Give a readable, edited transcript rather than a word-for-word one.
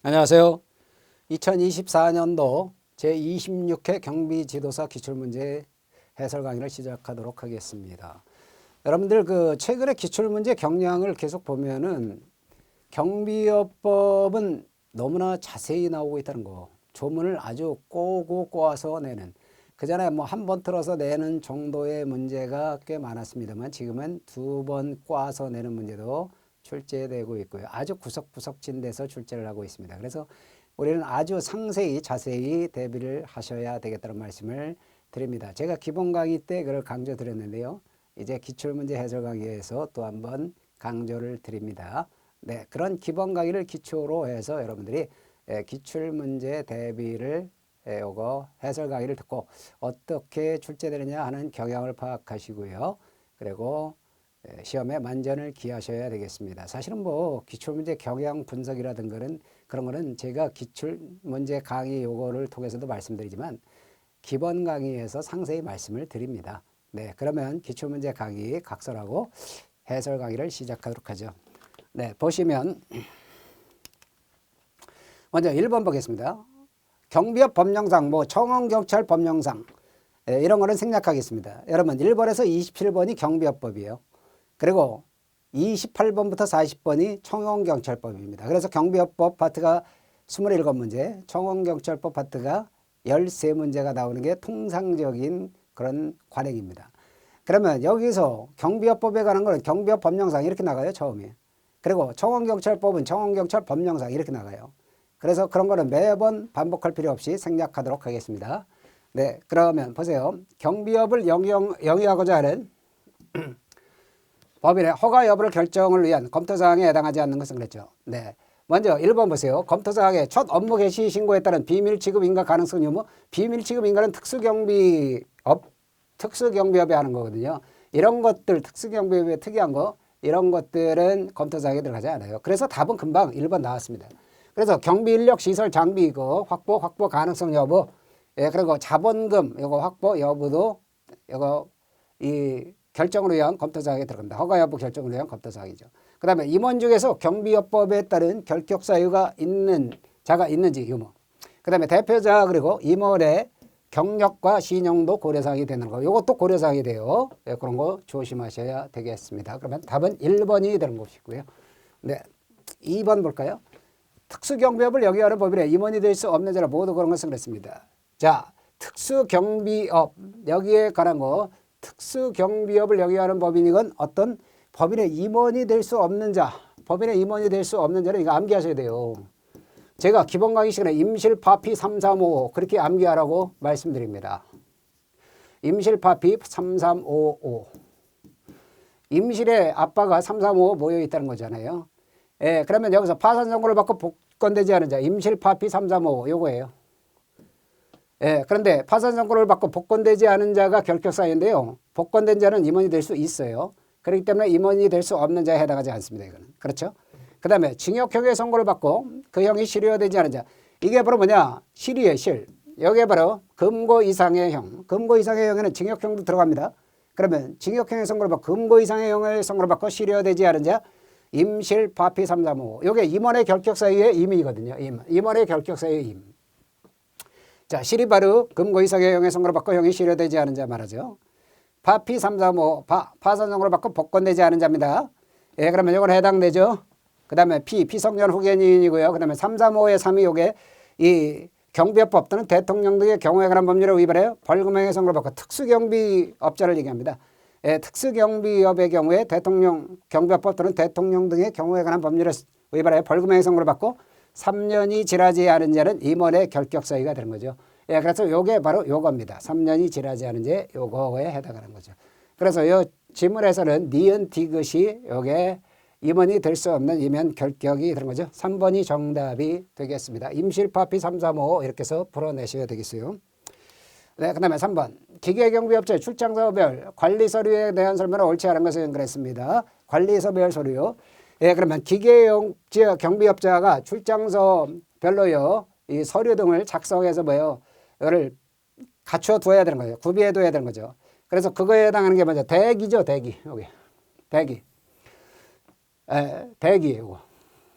안녕하세요. 2024년도 제26회 경비지도사 기출문제 해설 강의를 시작하도록 하겠습니다. 여러분들 최근에 기출문제 경향을 계속 보면은 경비업법은 너무나 자세히 나오고 있다는 거. 조문을 아주 꼬고 꼬아서 내는. 그전에 한 번 틀어서 내는 정도의 문제가 꽤 많았습니다만 지금은 두 번 꼬아서 내는 문제도 출제되고 있고요. 아주 구석구석 진데서 출제를 하고 있습니다. 그래서 우리는 아주 상세히 자세히 대비를 하셔야 되겠다는 말씀을 드립니다. 제가 기본 강의 때 그걸 강조드렸는데요. 이제 기출문제 해설 강의에서 또 한번 강조를 드립니다. 네, 그런 기본 강의를 기초로 해서 여러분들이 기출문제 대비를 요거 해설 강의를 듣고 어떻게 출제되느냐 하는 경향을 파악하시고요. 그리고 시험에 만전을 기하셔야 되겠습니다. 사실은 기출문제 경향 분석이라든 그런 거는 제가 기출문제 강의 요거를 통해서도 말씀드리지만 기본 강의에서 상세히 말씀을 드립니다. 네, 그러면 기출문제 강의 각설하고 해설 강의를 시작하도록 하죠. 네, 보시면 먼저 1번 보겠습니다. 경비업 법령상, 청원경찰 법령상 이런 거는 생략하겠습니다. 여러분 1번에서 27번이 경비업법이에요. 그리고 28번부터 40번이 청원경찰법입니다. 그래서 경비업법 파트가 27문제, 청원경찰법 파트가 13문제가 나오는 게 통상적인 그런 관행입니다. 그러면 여기서 경비업법에 관한 거는 경비업 법령상 이렇게 나가요, 처음에. 그리고 청원경찰법은 청원경찰 법령상 이렇게 나가요. 그래서 그런 거는 매번 반복할 필요 없이 생략하도록 하겠습니다. 네, 그러면 보세요. 경비업을 영위하고자 하는 법인의 허가 여부를 결정을 위한 검토사항에 해당하지 않는 것은 그랬죠. 네. 먼저 1번 보세요. 검토사항에 첫 업무 개시 신고에 따른 비밀 취급 인가 가능성 유무. 비밀 취급 인가는 특수경비업에 하는 거거든요. 이런 것들, 특수경비업에 특이한 거, 이런 것들은 검토사항에 들어가지 않아요. 그래서 답은 금방 1번 나왔습니다. 그래서 경비 인력 시설 장비 이거 확보 가능성 여부. 예, 그리고 자본금 이거 확보 여부도 이거 이 결정을 위한 검토사항에 들어갑니다. 허가 여부 결정을 위한 검토사항이죠. 그 다음에 임원 중에서 경비업법에 따른 결격 사유가 있는 자가 있는지 유무. 그 다음에 대표자 그리고 임원의 경력과 신용도 고려사항이 되는 거. 이것도 고려사항이 돼요. 네, 그런 거 조심하셔야 되겠습니다. 그러면 답은 1번이 되는 것이고요. 네, 2번 볼까요? 특수경비업을 영위하는 법인에 임원이 될 수 없는 자라 모두 그런 것은 그렇습니다. 자, 특수경비업 여기에 관한 거. 특수경비업을 영위하는 법인이건 어떤 법인의 임원이 될 수 없는 자, 법인의 임원이 될 수 없는 자는 이거 암기하셔야 돼요. 제가 기본 강의 시간에 임실파피 3355 그렇게 암기하라고 말씀드립니다. 임실파피 3355 임실에 아빠가 3355 모여 있다는 거잖아요. 예, 그러면 여기서 파산 선고를 받고 복권되지 않은 자 임실파피 3355 요거예요. 예, 그런데 파산 선고를 받고 복권되지 않은 자가 결격사유인데요. 복권된 자는 임원이 될 수 있어요. 그렇기 때문에 임원이 될 수 없는 자에 해당하지 않습니다. 이거는. 그렇죠? 그 다음에 징역형의 선고를 받고 그 형이 실효되지 않은 자. 이게 바로 뭐냐? 실이에요, 실. 여기에 바로 금고 이상의 형. 금고 이상의 형에는 징역형도 들어갑니다. 그러면 징역형의 선고를 받고 금고 이상의 형의 선고를 받고 실효되지 않은 자. 임실 파피 335. 이게 임원의 결격사유의 임이거든요. 임원의 결격사유의 임. 자, 실이 바로 금고 이상의 형의 선고를 받고 형이 실효되지 않은 자 말하죠. 파피 335 파산 선고를 받고 복권되지 않은 자입니다. 예, 그러면 이건 해당되죠. 그 다음에 피성년 후견인이고요. 그 다음에 335의 3이 요게 이 경비업법 또는 대통령 등의 경우에 관한 법률을 위반해요. 벌금형의 선고를 받고 특수경비업자를 얘기합니다. 예, 특수경비업의 경우에 대통령 경비업법 또는 대통령 등의 경우에 관한 법률을 위반하여 벌금형의 선고를 받고 3년이 지나지 않은 자는 임원의 결격 사유가 되는 거죠. 예, 그래서 요게 바로 요겁니다. 3년이 지나지 않은 자 요거에 해당하는 거죠. 그래서 요 지문에서는 니은 디귿이 요게 임원이 될 수 없는 임원 결격이 되는 거죠. 3번이 정답이 되겠습니다. 임실파피 335 이렇게 해서 풀어내셔야 되겠어요. 네, 그 다음에 3번. 기계경비업자의 출장서별 관리서류에 대한 설명을 옳지 않은 것을 연결했습니다. 관리서별 서류. 예, 그러면 기계경비업자가 출장서별로요, 이 서류 등을 작성해서 이거를 갖춰 두어야 되는 거예요. 구비해 둬야 되는 거죠. 그래서 그거에 해당하는 게 먼저 대기죠, 대기. 여기. 대기. 대기, 이거.